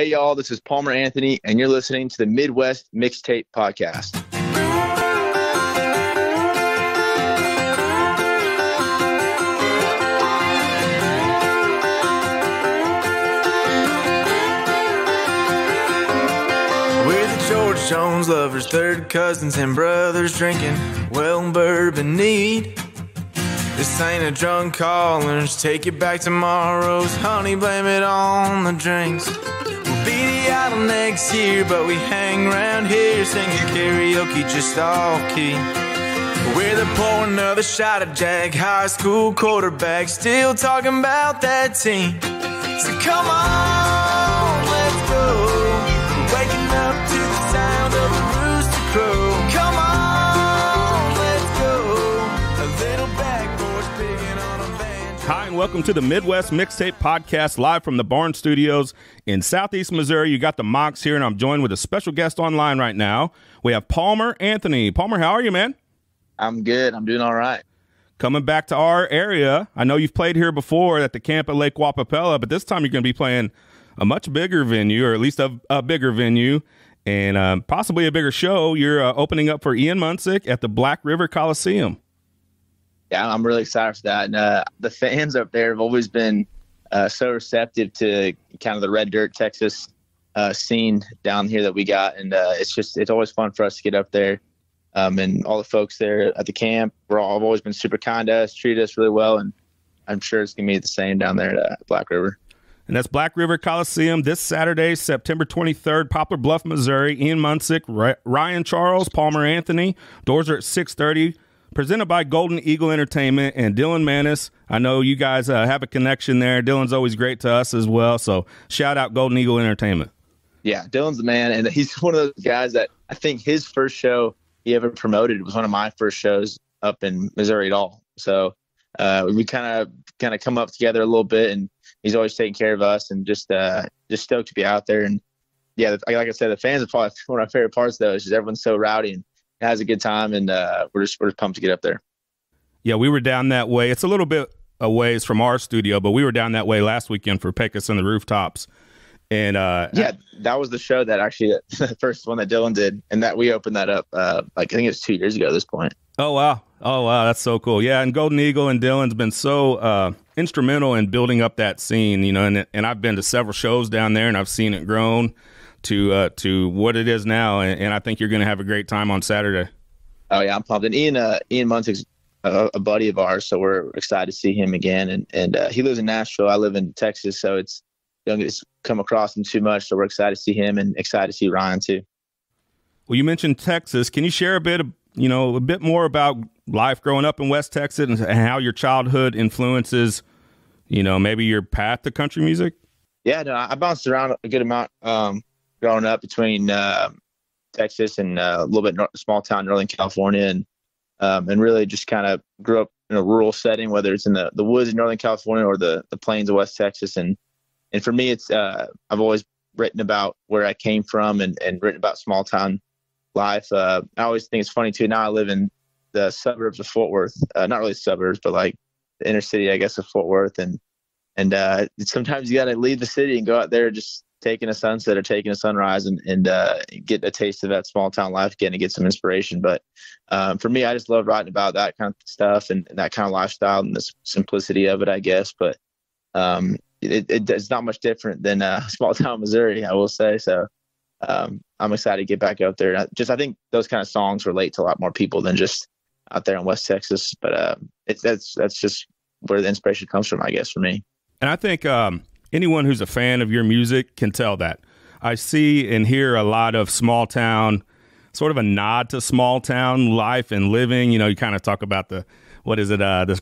Hey, y'all, this is Palmer Anthony, and you're listening to the Midwest Mixtape Podcast. We're the George Jones lovers, third cousins and brothers drinking well bourbon neat. This ain't a drunk callers, take it back tomorrow's honey, blame it on the drinks. We'll be the idol next year, but we hang around here singing karaoke just off key. We're the pour another shot of Jack, high school quarterback, still talking about that team. So come on, let's go. We're waking up to the sound of a rooster crow. Come on, let's go. A little backboard picking on a banjo. Hi, and welcome to the Midwest Mixtape Podcast, live from the Barn Studios in Southeast Missouri. You got the Mox here, and I'm joined with a special guest online right now. We have Palmer Anthony. Palmer, how are you, man? I'm good. I'm doing all right. Coming back to our area. I know you've played here before at the camp at Lake Wapapella, but this time you're going to be playing a much bigger venue, or at least a bigger venue, and possibly a bigger show. You're opening up for Ian Munsick at the Black River Coliseum. Yeah, I'm really excited for that. And the fans up there have always been so receptive to kind of the red dirt Texas scene down here that we got. And it's always fun for us to get up there. And all the folks there at the camp, have always been super kind to us, treated us really well. And I'm sure it's going to be the same down there at Black River. And that's Black River Coliseum this Saturday, September 23rd, Poplar Bluff, Missouri. Ian Munsick, Ryan Charles, Palmer Anthony. Doors are at 6:30. Presented by Golden Eagle Entertainment and Dylan Manis. I know you guys have a connection there. Dylan's always great to us as well. So shout out Golden Eagle Entertainment. Yeah, Dylan's the man. And he's one of those guys that I think his first show he ever promoted was one of my first shows up in Missouri at all. So we kind of come up together a little bit, and he's always taking care of us, and just stoked to be out there. And yeah, like I said, the fans are probably one of my favorite parts though, is just everyone's so rowdy and has a good time, and we're just pumped to get up there. Yeah, we were down that way. It's a little bit a ways from our studio, but we were down that way last weekend for Pecos and the Rooftops. And yeah, that was the show that actually the first one that Dylan did, and that we opened that up I think it was 2 years ago at this point. Oh wow, that's so cool. Yeah, and Golden Eagle and Dylan's been so instrumental in building up that scene, you know, and I've been to several shows down there, and I've seen it grown to what it is now, and I think you're going to have a great time on Saturday. Oh yeah, I'm pumped. And Ian Munsick's a buddy of ours, so we're excited to see him again. And he lives in Nashville. I live in Texas, so it's don't get to come across him too much. So we're excited to see him, and excited to see Ryan too. Well, you mentioned Texas. Can you share a bit more about life growing up in West Texas and how your childhood influences, maybe your path to country music? Yeah, no, I bounced around a good amount growing up between Texas and a little bit small town Northern California, and really just kind of grew up in a rural setting, whether it's in the woods in Northern California or the plains of West Texas. And for me, it's I've always written about where I came from and written about small town life. I always think it's funny too. Now I live in the suburbs of Fort Worth, not really suburbs, but like the inner city, I guess, of Fort Worth. And sometimes you got to leave the city and go out there just taking a sunset or taking a sunrise and get a taste of that small town life again and get some inspiration. But for me, I just love writing about that kind of stuff and that kind of lifestyle and the simplicity of it, I guess. But it's not much different than small town Missouri, I will say. So I'm excited to get back out there. I think those kind of songs relate to a lot more people than just out there in West Texas. But that's just where the inspiration comes from, I guess, for me. And I think anyone who's a fan of your music can tell that. I see and hear a lot of small town, sort of a nod to small town life and living. You kind of talk about the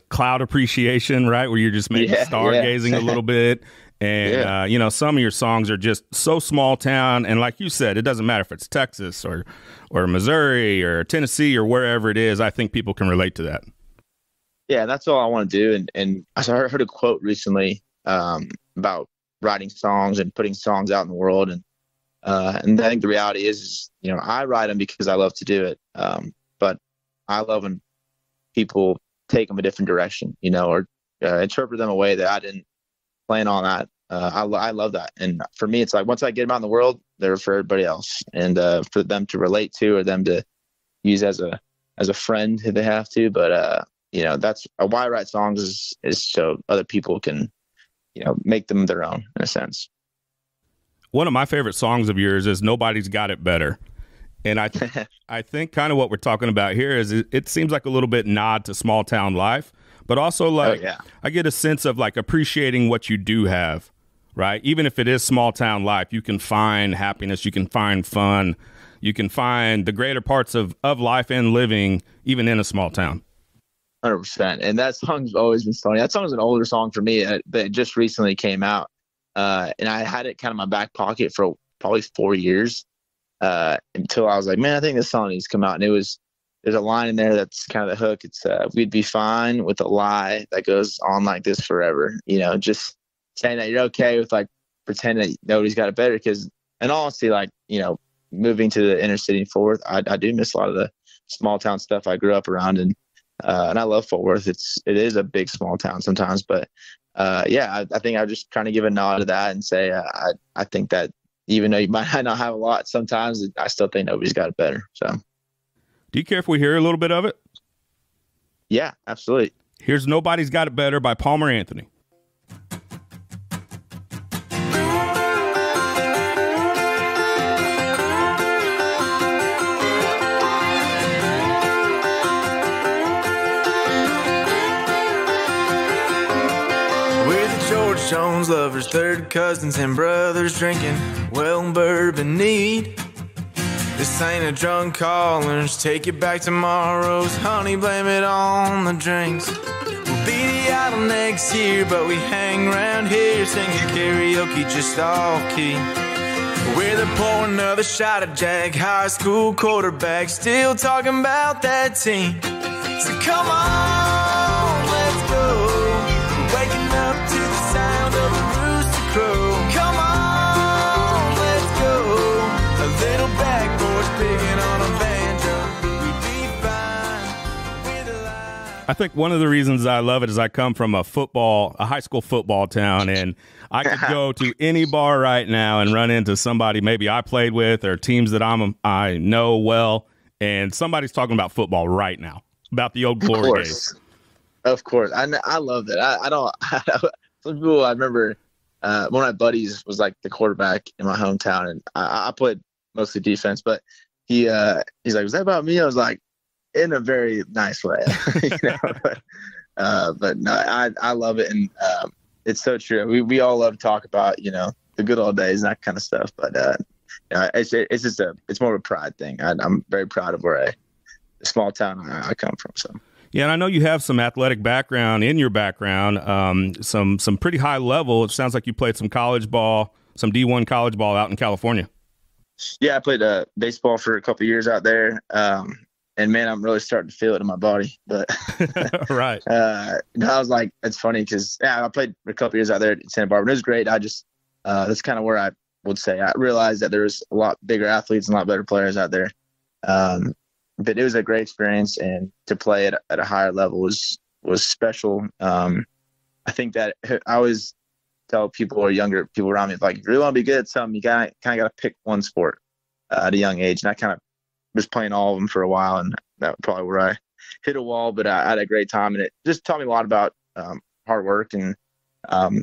cloud appreciation, right? Where you're just maybe stargazing a little bit. And, some of your songs are just so small town. And like you said, it doesn't matter if it's Texas or Missouri or Tennessee or wherever it is. I think people can relate to that. Yeah, that's all I want to do. And I heard a quote recently about writing songs and putting songs out in the world. And I think the reality is, I write them because I love to do it. But I love when people take them a different direction, or interpret them a way that I didn't plan on that I love that. And for me, it's like once I get them out in the world, they're for everybody else, and for them to relate to, or them to use as a friend if they have to. But that's why I write songs is so other people can make them their own in a sense. One of my favorite songs of yours is "Nobody's Got It Better," and I think kind of what we're talking about here is it seems like a little bit nod to small town life, but also like I get a sense of like appreciating what you do have. Right. Even if it is small town life, you can find happiness. You can find fun. You can find the greater parts of life and living, even in a small town. 100%. And that song's always been funny. That song's an older song for me, but it just recently came out. And I had it kind of in my back pocket for probably 4 years until I was like, man, I think this song needs to come out. And there's a line in there that's kind of the hook. It's we'd be fine with a lie that goes on like this forever. Just saying that you're okay with like pretending that nobody's got it better. Because in all honesty, like, moving to the inner city in Fort Worth, I do miss a lot of the small town stuff I grew up around. And I love Fort Worth. It is a big small town sometimes, but I think I'm just trying to give a nod to that and say, I think that even though you might not have a lot, sometimes I still think nobody's got it better. So do you care if we hear a little bit of it? Yeah, absolutely. Here's "Nobody's Got It Better" by Palmer Anthony. Jones lovers, third cousins and brothers drinking well bourbon neat. This ain't a drunk caller's take it back tomorrow's honey, blame it on the drinks. We'll be the idol next year, but we hang around here singing karaoke just off key. We're the pour another shot of Jack, high school quarterback, still talking about that team. So come on, let's go. Waking up to the sound of a rooster crow. Come on, let's go. A little backboard picking on a banjo. We'd be fine with a lie. I think one of the reasons I love it is I come from a high school football town, and I could go to any bar right now and run into somebody maybe I played with or teams that I know well, and somebody's talking about football right now, about the old glory days. Of course. I love that. I don't some people, I remember one of my buddies was like the quarterback in my hometown, and I played mostly defense, but he's like, was that about me? I was like, in a very nice way. But no, I love it. And it's so true. We all love to talk about, the good old days and that kind of stuff. But it's just it's more of a pride thing. I'm very proud of where the small town I come from. So. Yeah, and I know you have some athletic background in your background, some pretty high level. It sounds like you played some college ball, some D1 college ball out in California. Yeah, I played baseball for a couple of years out there, and man, I'm really starting to feel it in my body. But right, I was like, it's funny because I played for a couple of years out there at Santa Barbara. And it was great. I just that's kind of where I would say I realized that there's a lot bigger athletes and a lot better players out there. But it was a great experience, and to play at a higher level was special. I think that I always tell people or younger people around me, if you really want to be good at something, you kind of got to pick one sport at a young age. And I kind of was playing all of them for a while, and that was probably where I hit a wall. But I had a great time, and it just taught me a lot about hard work. And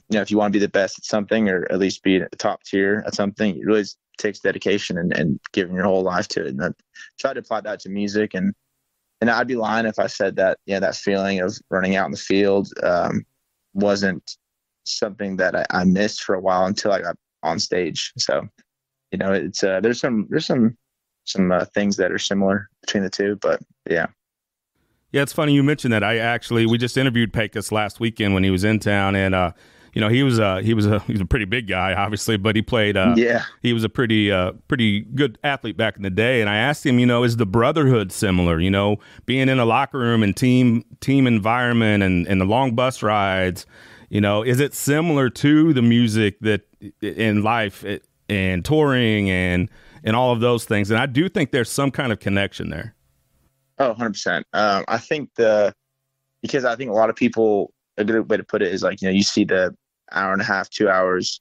if you want to be the best at something, or at least be at the top tier at something, it really takes dedication and giving your whole life to it. And I tried to apply that to music, and I'd be lying if I said that that feeling of running out in the field wasn't something that I missed for a while until I got on stage. So it's there's some things that are similar between the two, but yeah. Yeah, it's funny you mentioned that. We just interviewed Pecos last weekend when he was in town, and he was a pretty big guy, obviously, but he played. He was a pretty good athlete back in the day. And I asked him, is the brotherhood similar? Being in a locker room and team environment and the long bus rides. Is it similar to the music that in life and touring and all of those things? And I do think there's some kind of connection there. Oh, 100%. I think because I think a lot of people, a good way to put it is you see the hour and a half, 2 hours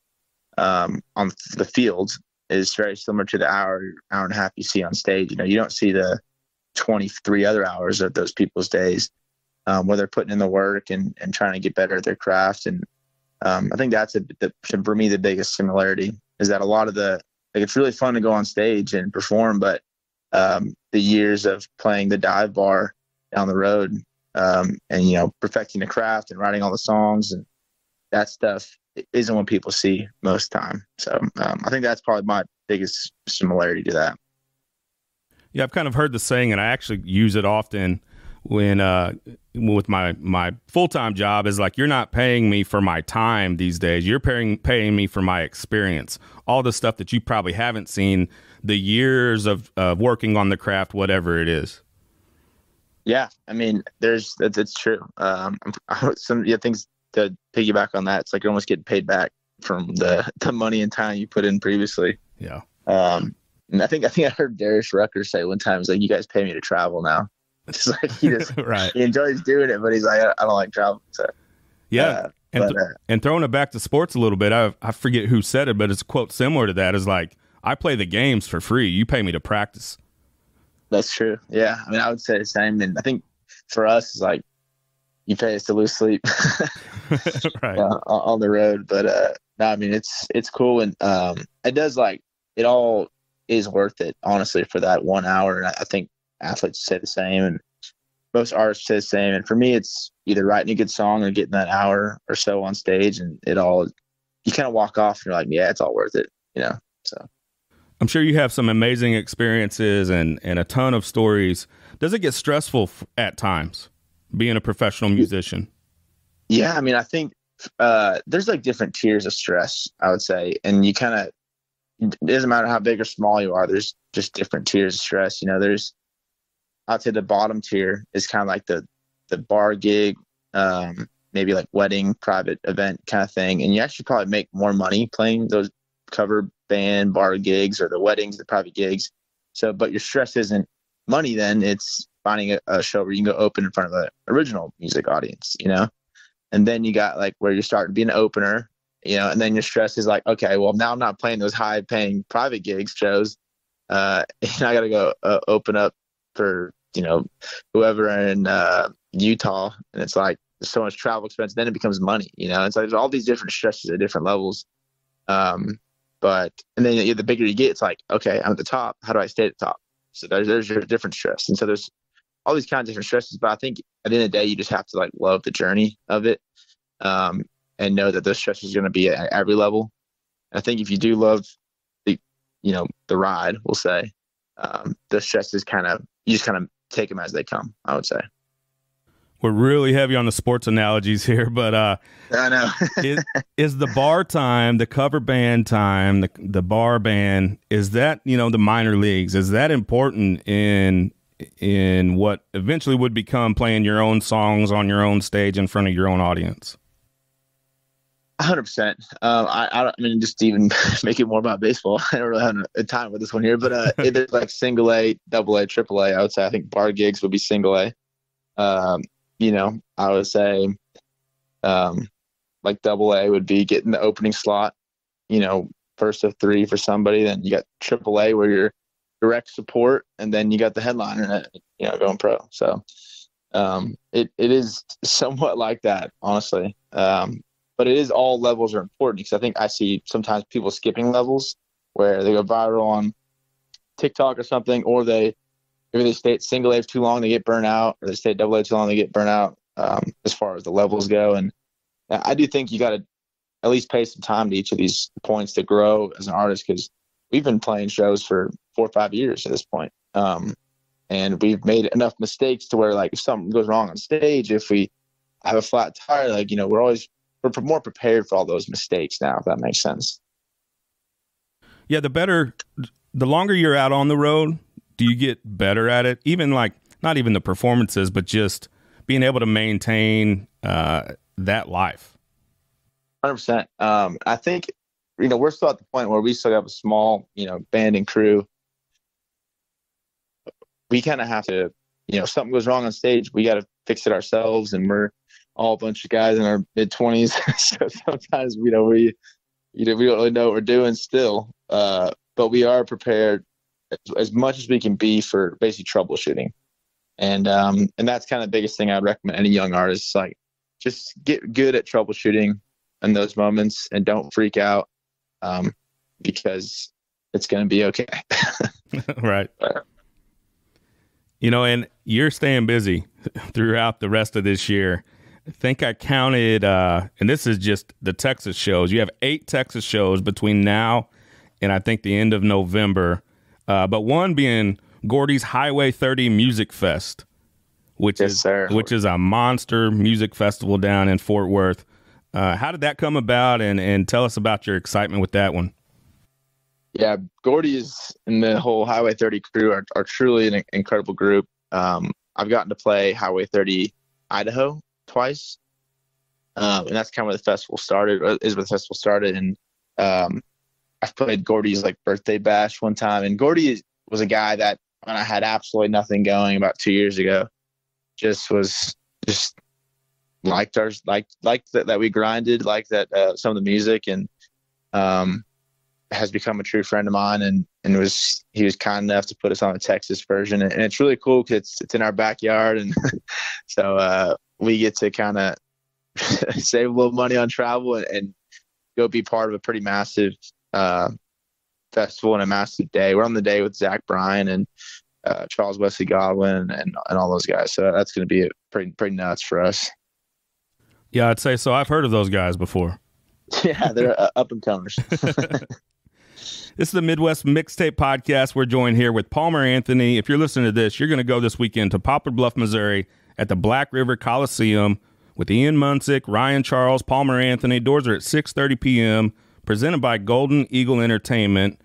on the field is very similar to the hour and a half you see on stage. You know, you don't see the 23 other hours of those people's days where they're putting in the work and trying to get better at their craft. And I think that's for me, the biggest similarity is that a lot of it's really fun to go on stage and perform, but the years of playing the dive bar down the road and, you know, perfecting the craft and writing all the songs and that stuff isn't what people see most time. So I think that's probably my biggest similarity to that. Yeah, I've kind of heard the saying, and I actually use it often when with my full-time job is like, you're not paying me for my time these days. You're paying me for my experience. All the stuff that you probably haven't seen, the years of working on the craft, whatever it is. Yeah, I mean, it's true. Some things to piggyback on that. It's like you're almost getting paid back from the money and time you put in previously. Yeah. And I think I heard Darius Rucker say one time, he's like, "You guys pay me to travel now." It's like he right. He enjoys doing it, but he's like, I don't like traveling. So yeah. And throwing it back to sports a little bit, I forget who said it, but it's a quote similar to that. Is like, I play the games for free. You pay me to practice. That's true. Yeah. I mean, I would say the same. And I think for us, it's like, you pay us to lose sleep right. On the road. But no, I mean, it's cool. And it does, like, it all is worth it, honestly, for that 1 hour. And I think athletes say the same, and most artists say the same. And for me, it's either writing a good song or getting that hour or so on stage, and you kind of walk off and you're like, yeah, it's all worth it, you know? So I'm sure you have some amazing experiences and a ton of stories. Does it get stressful at times being a professional musician? Yeah. I mean, I think there's like different tiers of stress, I would say. And it doesn't matter how big or small you are, there's just different tiers of stress. You know, I'd say the bottom tier is kind of like the bar gig, maybe like wedding, private event kind of thing. And you actually probably make more money playing those cover band bar gigs or the weddings, the private gigs. So, but your stress isn't money then, it's finding a show where you can go open in front of an original music audience, you know? And then you got like where you're starting to be an opener, you know, and then your stress is like, okay, well, now I'm not playing those high paying private gigs shows. And I got to go open up for, you know, whoever in Utah. And it's like, there's so much travel expense. Then it becomes money, you know? It's like, there's all these different stresses at different levels. And then the bigger you get, it's like, okay, I'm at the top. How do I stay at the top? So there's your different stress. And so there's all these kinds of different stresses. But I think at the end of the day, you just have to like love the journey of it. And know that those stresses are going to be at every level. And I think if you do love the ride, we'll say, the stresses you just kind of take them as they come, I would say. We're really heavy on the sports analogies here, but I know. is the bar time, the cover band time, the bar band, is that, you know, the minor leagues, is that important in what eventually would become playing your own songs on your own stage in front of your own audience? 100%. I mean, just even make it more about baseball. I don't really have a time with this one here, but it's like single A, double A, triple A. I would say I think bar gigs would be single A. You know, I would say like double A would be getting the opening slot, you know, first of three for somebody. Then you got triple A where you're direct support, and then you got the headliner, you know, going pro. So it is somewhat like that, honestly. But it is, all levels are important, because I think I see sometimes people skipping levels where they go viral on TikTok or something, or maybe they stay at single A for too long, they get burnt out, or they stay at double A too long, they get burnt out as far as the levels go. And I do think you got to at least pay some time to each of these points to grow as an artist, because we've been playing shows for 4 or 5 years at this point. And we've made enough mistakes to where, like, if something goes wrong on stage, if we have a flat tire, like, you know, we're more prepared for all those mistakes now, if that makes sense. Yeah, the longer you're out on the road, do you get better at it? Even like, not even the performances, but just being able to maintain that life. 100%. I think, you know, we're still at the point where we still have a small, you know, band and crew. We kind of have to, you know, if something goes wrong on stage, we got to fix it ourselves. And we're all a bunch of guys in our mid-20s. So sometimes, we don't really know what we're doing still. But we are prepared as much as we can be for basically troubleshooting. And that's kind of the biggest thing I'd recommend any young artists, like, just get good at troubleshooting in those moments and don't freak out, because it's going to be okay. Right. And you're staying busy throughout the rest of this year. I think I counted, and this is just the Texas shows. You have 8 Texas shows between now and I think the end of November. But one being Gordy's Highway 30 Music Fest, which is a monster music festival down in Fort Worth. How did that come about, and tell us about your excitement with that one? Yeah, Gordy's and the whole Highway 30 crew are truly an incredible group. I've gotten to play Highway 30 Idaho twice, and that's kind of where the festival started. And I've played Gordy's like birthday bash one time, and Gordy was a guy that, when I had absolutely nothing going about 2 years ago, just liked that we grinded, liked that some of the music, and has become a true friend of mine, and he was kind enough to put us on the Texas version, and it's really cool because it's in our backyard, and so we get to kind of save a little money on travel and go be part of a pretty massive festival and a massive day. We're on the day with Zach Bryan and Charles Wesley Godwin and all those guys, so that's going to be pretty nuts for us. Yeah, I'd say so. I've heard of those guys before. Yeah, they're up and comers. This is the Midwest Mixtape Podcast. We're joined here with Palmer Anthony. If you're listening to this, you're going to go this weekend to Poplar Bluff, Missouri at the Black River Coliseum with Ian Munsick, Ryan Charles, Palmer Anthony. Doors are at 6:30 p.m., presented by Golden Eagle Entertainment.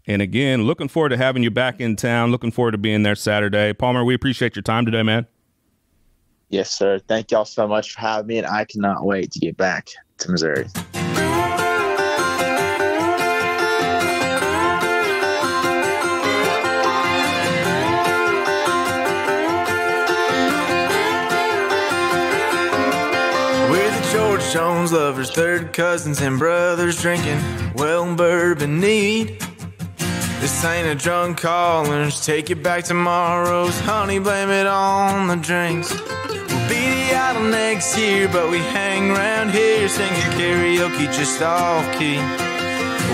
And again, looking forward to having you back in town. Looking forward to being there Saturday. Palmer, we appreciate your time today, man. Yes, sir. Thank y'all so much for having me, and I cannot wait to get back to Missouri. George Jones lovers, third cousins and brothers drinking well bourbon neat. This ain't a drunk callers, take it back tomorrow's honey, blame it on the drinks. We'll be the idol next year, but we hang around here singing karaoke just off key.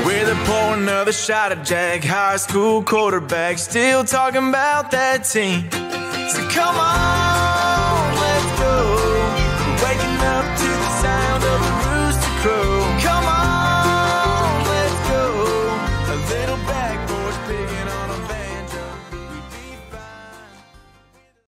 We're the pour another shot of Jack, high school quarterback, still talking about that team. So come on.